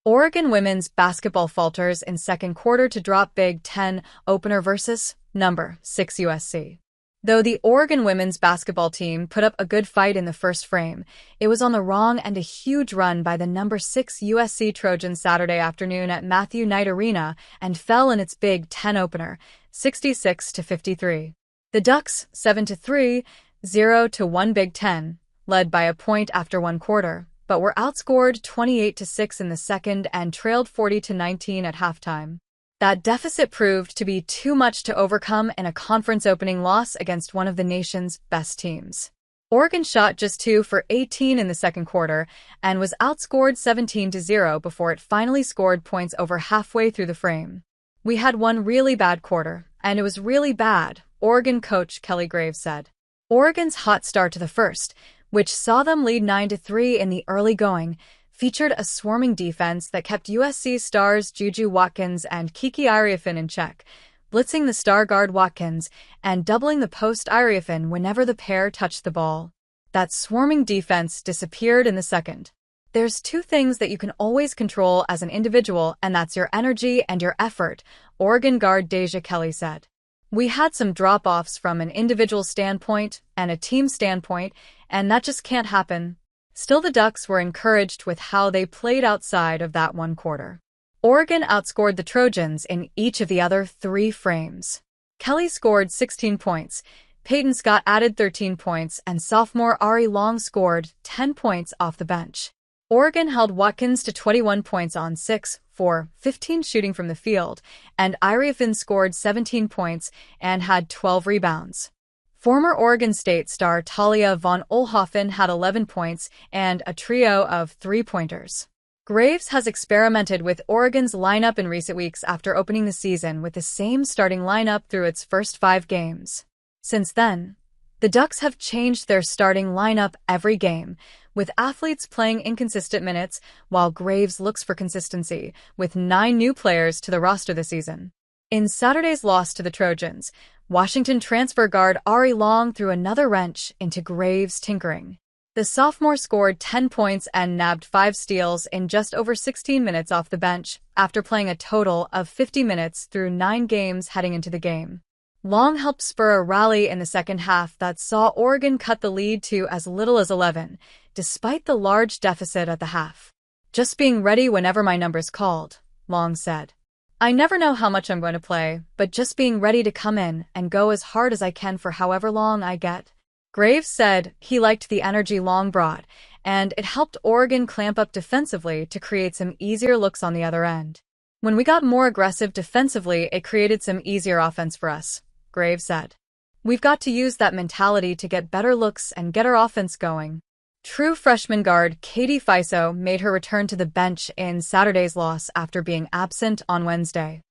Oregon women's basketball falters in second quarter to drop Big Ten opener versus number 6 USC. Though the Oregon women's basketball team put up a good fight in the first frame, it was on the wrong end a huge run by the number 6 USC Trojans Saturday afternoon at Matthew Knight Arena and fell in its Big Ten opener, 66-53. The Ducks, 7-3, 0-1 Big Ten, led by a point after one quarter, but were outscored 28-6 in the second and trailed 40-19 at halftime. That deficit proved to be too much to overcome in a conference opening loss against one of the nation's best teams. Oregon shot just 2 for 18 in the second quarter and was outscored 17-0 before it finally scored points over halfway through the frame. "We had one really bad quarter, and it was really bad," Oregon coach Kelly Graves said. Oregon's hot start to the first, which saw them lead 9-3 in the early going, featured a swarming defense that kept USC stars Juju Watkins and Kiki Iriefin in check, blitzing the star guard Watkins and doubling the post Iriefin whenever the pair touched the ball. That swarming defense disappeared in the second. "There's two things that you can always control as an individual, and that's your energy and your effort," Oregon guard Deja Kelly said. "We had some drop-offs from an individual standpoint and a team standpoint, and that just can't happen." Still, the Ducks were encouraged with how they played outside of that one quarter. Oregon outscored the Trojans in each of the other 3 frames. Kelly scored 16 points, Peyton Scott added 13 points, and sophomore Ari Long scored 10 points off the bench. Oregon held Watkins to 21 points on 6 for 15 shooting from the field, and Iriefin scored 17 points and had 12 rebounds. Former Oregon State star Talia von Oelhoffen had 11 points and a trio of 3-pointers. Graves has experimented with Oregon's lineup in recent weeks after opening the season with the same starting lineup through its first 5 games. Since then, the Ducks have changed their starting lineup every game, with athletes playing inconsistent minutes while Graves looks for consistency, with 9 new players to the roster this season. In Saturday's loss to the Trojans, Washington transfer guard Ari Long threw another wrench into Graves' tinkering. The sophomore scored 10 points and nabbed 5 steals in just over 16 minutes off the bench after playing a total of 50 minutes through 9 games heading into the game. Long helped spur a rally in the second half that saw Oregon cut the lead to as little as 11, despite the large deficit at the half. "Just being ready whenever my number's called," Long said. "I never know how much I'm going to play, but just being ready to come in and go as hard as I can for however long I get." Graves said he liked the energy Long brought, and it helped Oregon clamp up defensively to create some easier looks on the other end. "When we got more aggressive defensively, it created some easier offense for us," Graves said. "We've got to use that mentality to get better looks and get our offense going." True freshman guard Katie Fiso made her return to the bench in Saturday's loss after being absent on Wednesday.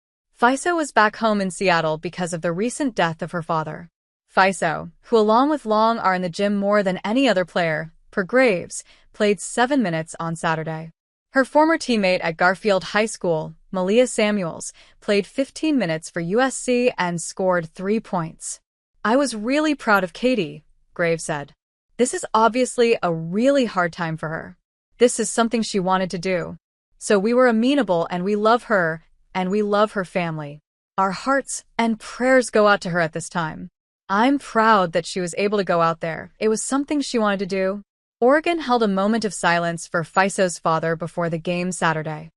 Fiso was back home in Seattle because of the recent death of her father. Fiso, who along with Long are in the gym more than any other player, per Graves, played 7 minutes on Saturday. Her former teammate at Garfield High School, Malia Samuels, played 15 minutes for USC and scored 3 points. "I was really proud of Katie," Graves said. "This is obviously a really hard time for her. This is something she wanted to do. So we were amenable, and we love her, and we love her family. Our hearts and prayers go out to her at this time. I'm proud that she was able to go out there. It was something she wanted to do." Oregon held a moment of silence for Fiso's father before the game Saturday.